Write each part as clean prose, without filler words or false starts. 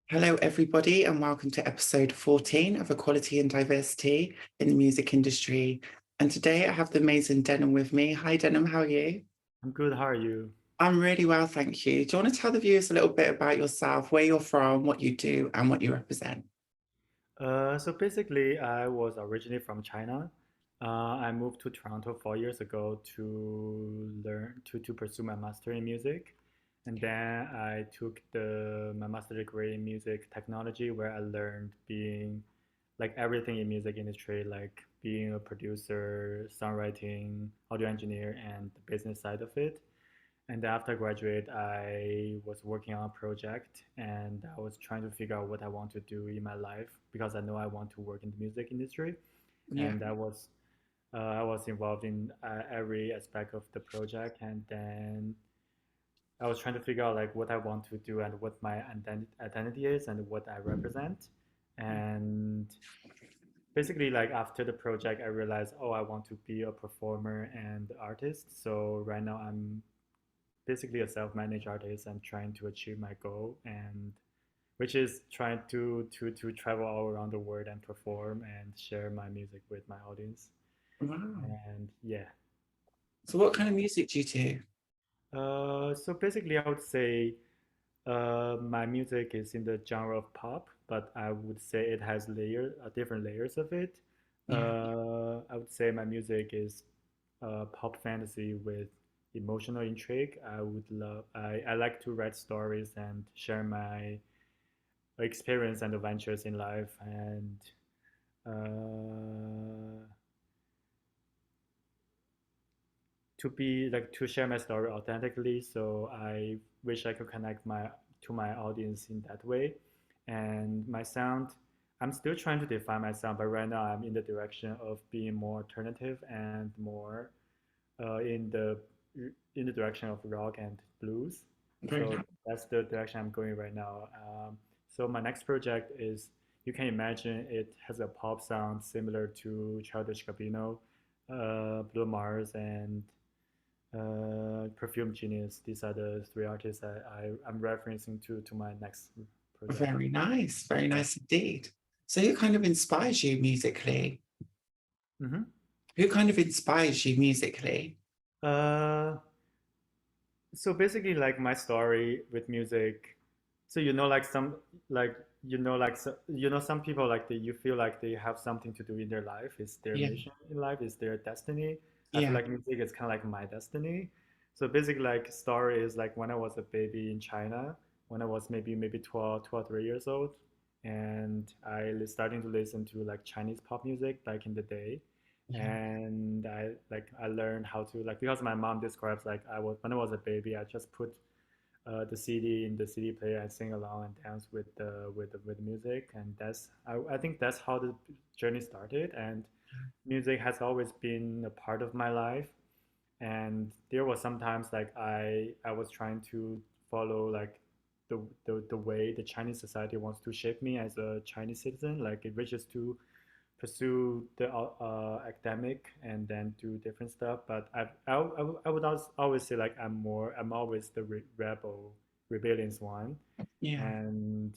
Hello, everybody, and welcome to episode 14 of Equality and Diversity in the Music Industry. And today I have the amazing Denim with me. Hi, Denim, how are you? I'm good. How are you? I'm really well, thank you. Do you want to tell the viewers a little bit about yourself, where you're from, what you do, and what you represent? So basically, I was originally from China. I moved to Toronto 4 years ago to learn to pursue my master in music, and then I took the my master degree in music technology, where I learned being like everything in music industry, like being a producer, songwriting, audio engineer, and the business side of it. And after I graduate, I was working on a project and I was trying to figure out what I want to do in my life because I know I want to work in the music industry. Yeah. And I was involved in every aspect of the project. And then I was trying to figure out like what I want to do and what my identity is and what I represent. And basically, like after the project, I realized, oh, I want to be a performer and artist. So right now I'm basically a self-managed artist and trying to achieve my goal, and which is trying to travel all around the world and perform and share my music with my audience. Wow. And yeah, So what kind of music do you do? so basically I would say my music is in the genre of pop, but I would say it has different layers of it. Yeah. I would say my music is pop fantasy with emotional intrigue. I like to write stories and share my experience and adventures in life, and uh, to share my story authentically. So I wish I could connect my to my audience in that way. And my sound, I'm still trying to define my sound, but right now I'm in the direction of being more alternative and more uh, in the in the direction of rock and blues. Very So nice. that's the direction I'm going right now. So my next project is, you can imagine it has a pop sound similar to Childish Gambino, Blue Mars, and Perfume Genius. These are the three artists I'm referencing to my next project. Very nice. Very Yeah. nice indeed. So who kind of inspires you musically? Mm-hmm. Who kind of inspires you musically? Uh, so basically, like my story with music, so like like some people like you feel like they have something to do in their life, is their Yeah. mission in life, is their destiny. I feel Yeah. like music is kind of like my destiny. So basically, like story is like when I was a baby in China, when I was maybe 12 3 years old, and starting to listen to like Chinese pop music back in the day. Yeah. And I learned how to, like, because my mom describes, like, I was when I was a baby, I just put the CD in the CD player and sing along and dance with the music. And I think that's how the journey started. And music has always been a part of my life. And there was sometimes like I was trying to follow like the way the Chinese society wants to shape me as a Chinese citizen. Like it wishes to pursue the academic and then do different stuff. But I would always say like I'm always the rebellious one. Yeah. And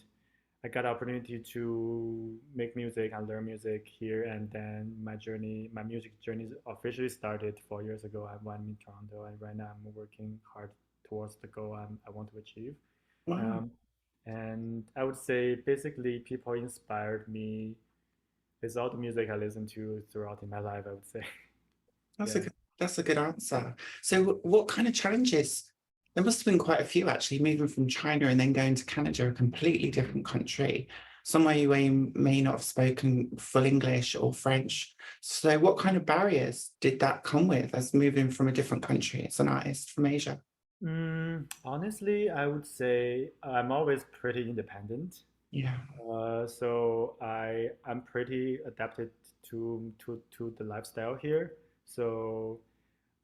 I got the opportunity to make music and learn music here. And then my music journey officially started 4 years ago. I'm in Toronto, and right now I'm working hard towards the goal I want to achieve. Wow. Um, and I would say basically people inspired me. It's all the music I listen to throughout in my life, I would say. That's a Yeah. good answer. So what kind of challenges? There must have been quite a few actually, moving from China and then going to Canada, a completely different country, somewhere you may not have spoken full English or French. So what kind of barriers did that come with as moving from a different country as an artist from Asia? Honestly, I would say I'm always pretty independent. Yeah. So I'm pretty adapted to the lifestyle here. So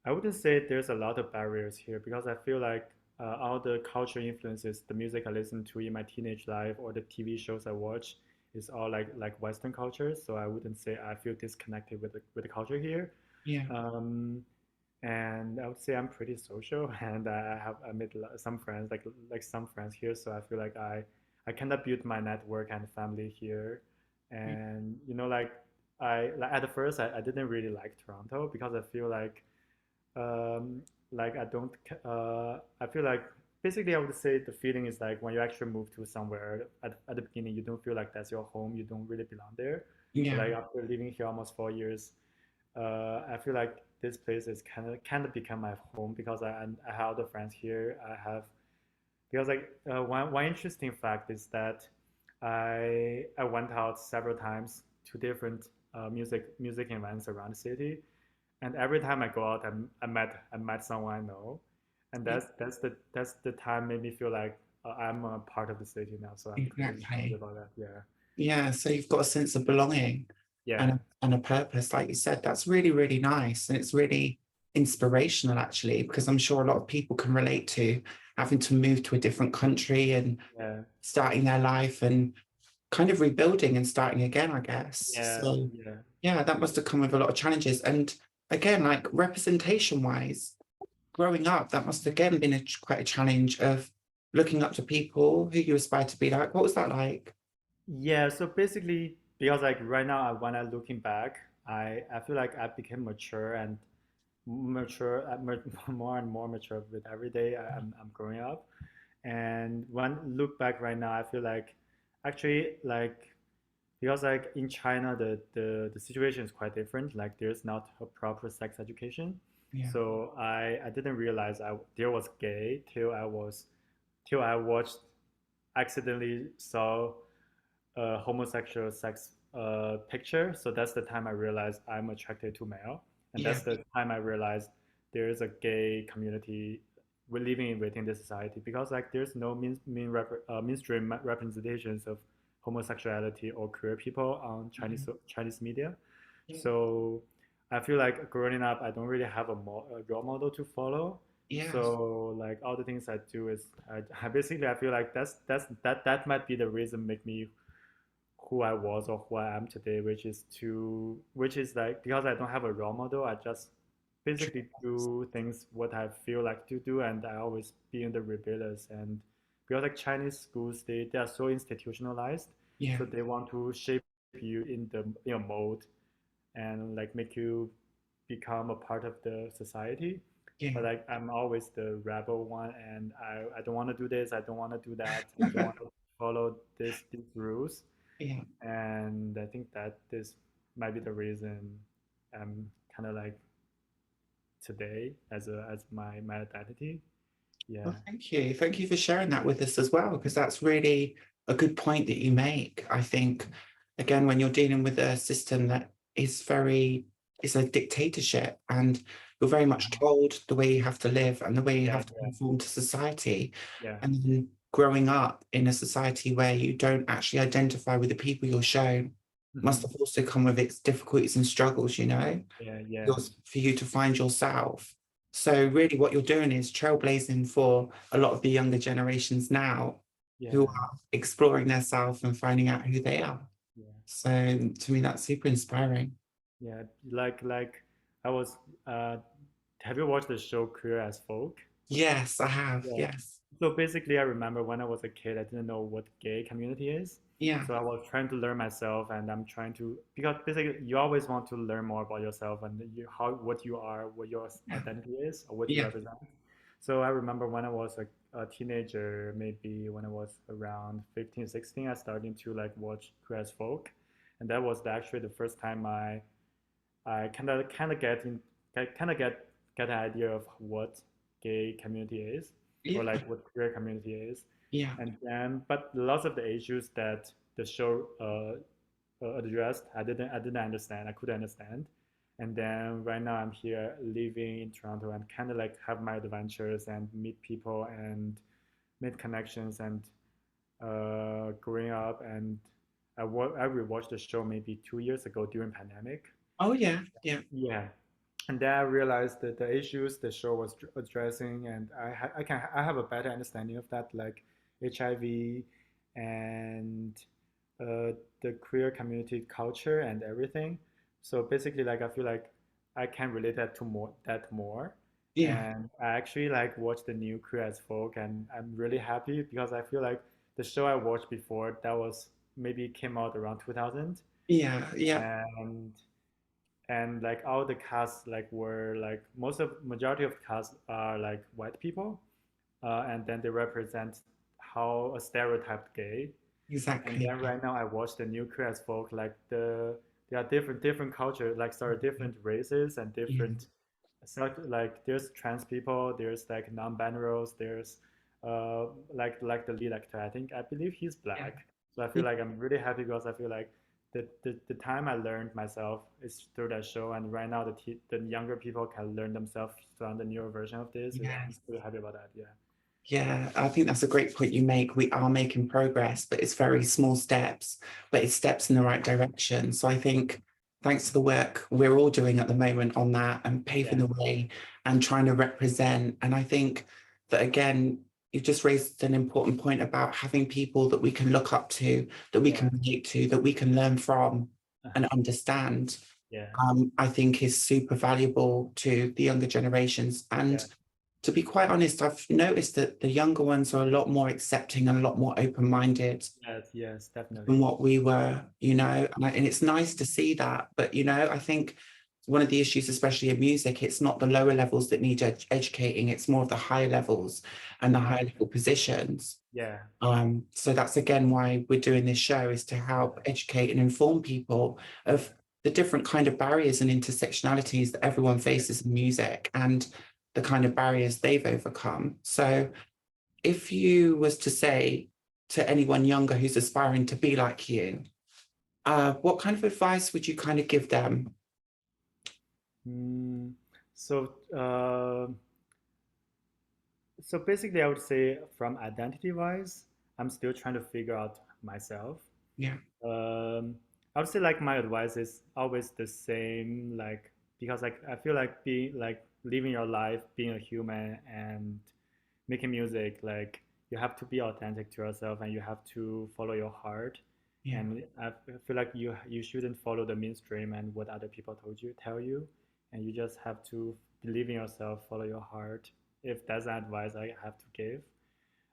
I wouldn't say there's a lot of barriers here, because I feel like all the cultural influences, the music I listen to in my teenage life or the TV shows I watch, is all like Western culture. So I wouldn't say I feel disconnected with the culture here. Yeah. Um, and I would say I'm pretty social, and I have I made some friends, like some friends here. So I feel like I kind of built my network and family here. And like at first I didn't really like Toronto because I feel um, like I feel like basically I would say the feeling is like when you actually move to somewhere at the beginning, you don't feel like that's your home, you don't really belong there. But Yeah. like after living here almost 4 years, I feel like this place is kind of become my home because I have other friends here. I have because like one interesting fact is that I went out several times to different music events around the city, and every time I go out, I met someone I know, and Yeah. that's the time made me feel like I'm a part of the city now. So I'm really happy Exactly. about that. Yeah, Yeah. So you've got a sense of belonging yeah, and a purpose, like you said. That's really, really nice. And it's really inspirational, actually, because I'm sure a lot of people can relate to having to move to a different country and yeah, starting their life and kind of rebuilding and starting again, I guess. yeah, So, yeah. yeah, that must have come with a lot of challenges. And again, like representation wise, growing up, that must have again been quite a challenge of looking up to people who you aspire to be like. What was that like? Yeah, so basically, because like right now, when I'm looking back, I feel like I became mature and mature, more and more mature with every day I'm growing up. And when I look back right now, I feel like actually like because like in China the situation is quite different. Like there's not a proper sex education, Yeah. so I didn't realize there was gay till I watched accidentally saw a homosexual sex picture. So that's the time I realized I'm attracted to male, and Yeah. that's the time I realized there is a gay community we're living within the society because like there's no mainstream representations of homosexuality or queer people on Chinese media. Yeah. So I feel like growing up, I don't really have a role model to follow. Yes. So like all the things I do is I basically I feel like that might be the reason make me who I was or who I am today, which is like because I don't have a role model, I just basically do things what I feel like to do, and I always be in the rebellious. And because like Chinese schools, they are so institutionalized, Yeah. so they want to shape you in the mold and like make you become a part of the society. But Yeah. like I'm always the rebel one, and I don't want to do this, I don't want to do that, I don't want to follow these rules. Yeah. And I think that this might be the reason I'm kind of like today as my identity. Yeah, Well, thank you. Thank you for sharing that with us as well, because that's really a good point that you make. I think, again, when you're dealing with a system that is very, it's a dictatorship, and you're very much told the way you have to live and the way you yeah, have to conform to society. yeah, And then growing up in a society where you don't actually identify with the people you're shown must hmm have also come with its difficulties and struggles, yeah, yeah, yours for you to find yourself. So really what you're doing is trailblazing for a lot of the younger generations now who yeah, are exploring their self and finding out who they are. yeah, So to me, that's super inspiring. yeah. Like I was. Have you watched the show Queer as Folk? Yes, I have. Yeah. Yes. So basically, I remember when I was a kid, I didn't know what gay community is. Yeah. So I was trying to learn myself, and I'm trying to because basically you always want to learn more about yourself and what you are, what your Yeah. identity is, or what you Yeah. represent. So I remember when I was a teenager, maybe when I was around 15, 16, I started to like watch Queer as Folk, and that was actually the first time I kind of get an idea of what gay community is or Yeah. like what queer community is, Yeah. and then but lots of the issues that the show addressed, I didn't understand, I couldn't understand, and then right now I'm here living in Toronto and kind of like have my adventures and meet people and make connections and growing up and I rewatched the show maybe 2 years ago during pandemic. Oh yeah. Yeah. Yeah, and then I realized that the issues the show was addressing, and I have a better understanding of that, like HIV and uh, the queer community culture and everything. So basically, like I feel like I can relate that more, Yeah. and I actually like watch the new Queer as Folk, and I'm really happy because I feel like the show I watched before that was maybe came out around 2000, Yeah, yeah, and like all the cast like were like majority of the cast are like white people, and then they represent how a stereotyped gay. And exactly. then right now I watch the new queer as folk, like there are different culture, like sorry, different races and Yeah, different, like there's trans people, there's like non-binaries, there's like the lead actor, I believe he's yeah, black. So I feel yeah. like I'm really happy because I feel like the time I learned myself is through that show, and right now the younger people can learn themselves from the newer version of this. I'm Yes. really happy about that. Yeah. Yeah, I think that's a great point you make. We are making progress, but it's very small steps, but it's steps in the right direction. So I think thanks to the work we're all doing at the moment on that and paving Yeah. the way and trying to represent. And I think that again, you've just raised an important point about having people that we can look up to, that we Yeah. can relate to, that we can learn from and understand. Yeah. I think is super valuable to the younger generations. Yeah. And to be quite honest, I've noticed that the younger ones are a lot more accepting and a lot more open-minded Yes. Yes. than Definitely. what we were, and it's nice to see that. But, I think one of the issues, especially in music, it's not the lower levels that need educating, it's more of the higher levels and the higher level positions. Yeah. So that's again why we're doing this show, is to help educate and inform people of the different kind of barriers and intersectionalities that everyone faces in music and the kind of barriers they've overcome. So if you was to say to anyone younger who's aspiring to be like you, what kind of advice would you kind of give them? Mm, so, so basically, I would say from identity wise, I'm still trying to figure out myself. Yeah, I would say like my advice is always the same, like because like I feel like being like living your life, being a human, and making music, like you have to be authentic to yourself and you have to follow your heart. yeah, And I feel like you shouldn't follow the mainstream and what other people tell you, and you just have to believe in yourself, follow your heart. If that's advice I have to give.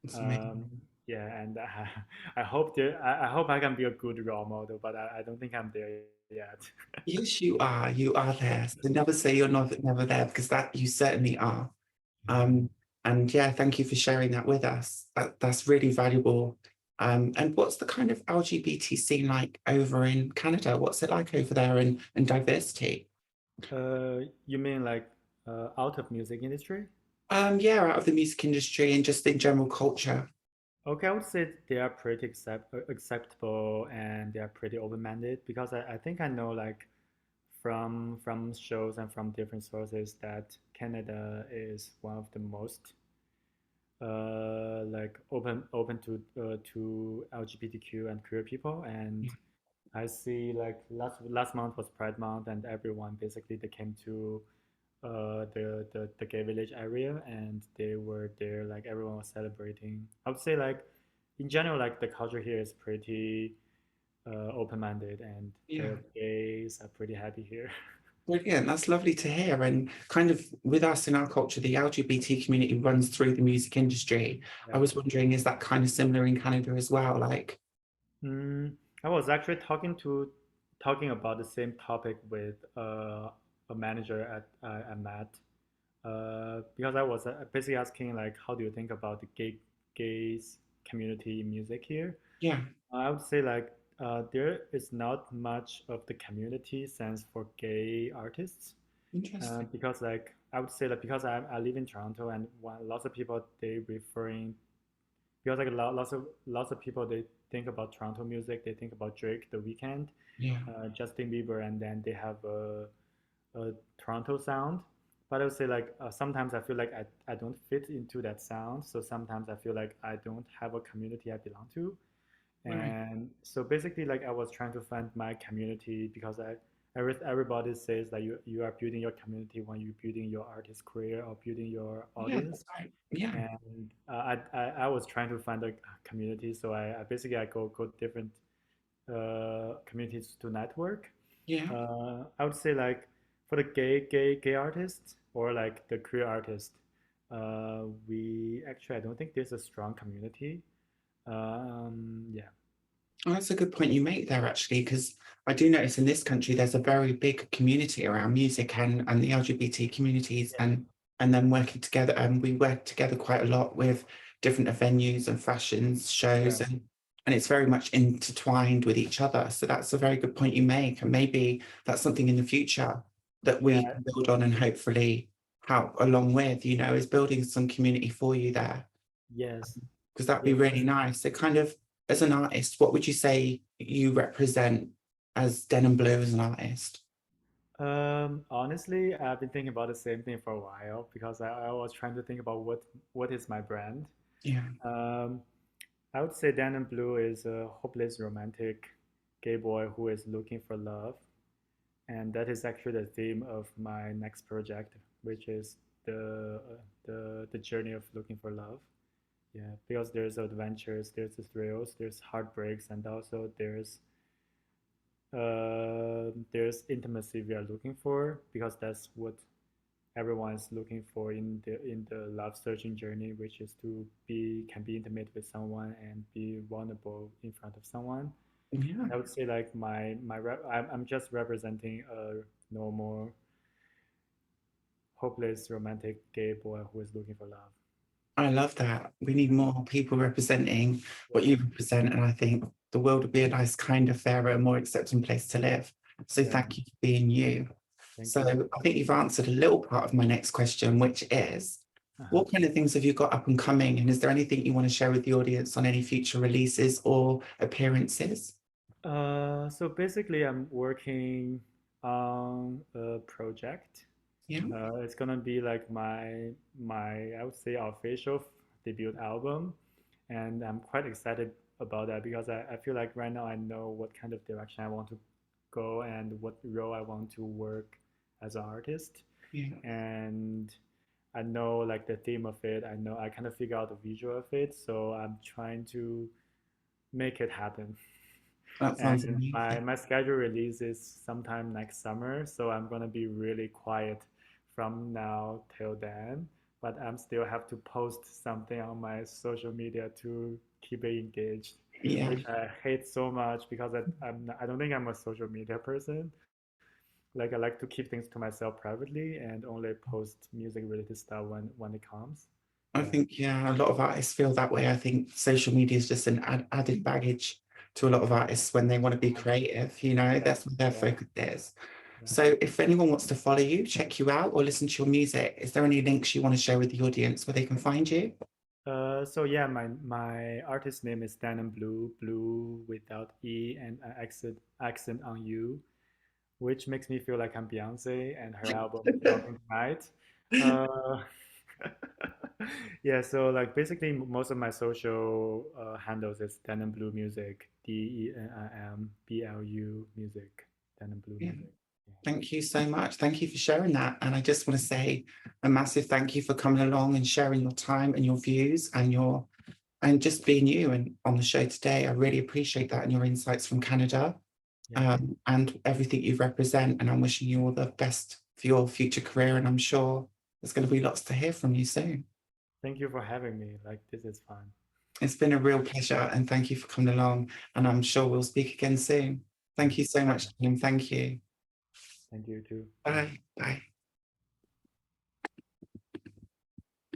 it's um, amazing. yeah, and I hope I can be a good role model, but I don't think I'm there yet. Yes, you are. You are there. So never say you're not never there, because that you certainly are. Um, and yeah, thank you for sharing that with us. That's really valuable. And what's the kind of LGBT scene like over in Canada? What's it like over there in diversity? You mean like out of music industry? Yeah, out of the music industry and just in general culture. Okay, I would say they are pretty acceptable and they are pretty open-minded because I think I know like from shows and from different sources that Canada is one of the most like open to LGBTQ and queer people. And I see like last month was Pride Month, and everyone basically they came to the gay village area, and they were there, like everyone was celebrating. I would say like in general, like the culture here is pretty open-minded, and Yeah, the gays are pretty happy here. brilliant. That's lovely to hear. And kind of with us in our culture, the LGBT community runs through the music industry. I Yeah. was wondering, is that kind of similar in Canada as well? Like, Mm, I was actually talking about the same topic with a manager at I met, because I was basically asking like, how do you think about the gays community in music here? yeah, I would say like there is not much of the community sense for gay artists, interesting. because like I would say like because I live in Toronto, and lots of people they referring, because like lots of people they think about Toronto music, they think about Drake, The Weeknd, Yeah, Justin Bieber, and then they have a Toronto sound. But I would say like sometimes I feel like I don't fit into that sound, so sometimes I feel like I don't have a community I belong to. right. And so basically like I was trying to find my community, because everybody says that you are building your community when you're building your artist career or building your Yeah, audience. that's right. Yeah, And I was trying to find a community, so I basically I go different communities to network. yeah, I would say like for the gay artists or like the queer artist, we actually I don't think there's a strong community. Yeah. Oh, that's a good point you make there, actually, because I do notice in this country there's a very big community around music and the LGBT communities Yeah. and then working together. And we work together quite a lot with different venues and fashions shows, Yeah. and it's very much intertwined with each other. So that's a very good point you make, and maybe that's something in the future that we Yeah. can build on and hopefully help along with. Is building some community for you there, Yes. because that'd Yeah. be really nice. It kind of, as an artist, what would you say you represent as Denim Blue as an artist? Honestly, I've been thinking about the same thing for a while because I was trying to think about what is my brand. Yeah. Um, I would say Denim Blue is a hopeless romantic gay boy who is looking for love, and that is actually the theme of my next project, which is the journey of looking for love. Yeah, because there's adventures, there's the thrills, there's heartbreaks, and also there's intimacy we are looking for because that's what everyone is looking for in the love searching journey, which is to be intimate with someone and be vulnerable in front of someone. Yeah. I would say like I'm just representing a normal, hopeless, romantic gay boy who is looking for love. I love that. We need more people representing what Yeah, you represent. And I think the world would be a nice, kinder, fairer, more accepting place to live. So yeah. thank you for being you. Thank So you. I think you've answered a little part of my next question, which is, Uh-huh. what kind of things have you got up and coming? And is there anything you want to share with the audience on any future releases or appearances? So basically, I'm working on a project. Yeah. It's gonna be like my I would say official debut album, and I'm quite excited about that because I feel like right now I know what kind of direction I want to go and what role I want to work as an artist, Yeah. and I know like the theme of it. I know I kind of figure out the visual of it, so I'm trying to make it happen. That sounds And amazing. my schedule release is sometime next summer, so I'm gonna be really quiet from now till then. But I'm still have to post something on my social media to keep it engaged, Yeah. which I hate so much because I don't think I'm a social media person. Like I like to keep things to myself privately and only post music related stuff when it comes. I Yeah, think, yeah, a lot of artists feel that way. I think social media is just an added baggage to a lot of artists when they want to be creative, yeah, that's what their yeah, focus is. yeah. So if anyone wants to follow you, check you out, or listen to your music, is there any links you want to share with the audience where they can find you? So yeah, my artist name is Denim Blue, blue without E and an accent on U, which makes me feel like I'm Beyonce and her album Dropping Tonight. Uh, yeah, so like basically most of my social handles is Denim Blue Music, DENIM BLU Music, Denim Blue Yeah. Music. Thank you so much. Thank you for sharing that. And I just want to say a massive thank you for coming along and sharing your time and your views and just being you and on the show today. I really appreciate that and your insights from Canada, Yeah, and everything you represent. And I'm wishing you all the best for your future career. And I'm sure there's going to be lots to hear from you soon. thank you for having me. Like this is fun. It's been a real pleasure and thank you for coming along. And I'm sure we'll speak again soon. Yeah, Thank you so much, and thank you. thank you too. Bye. Bye. Bye.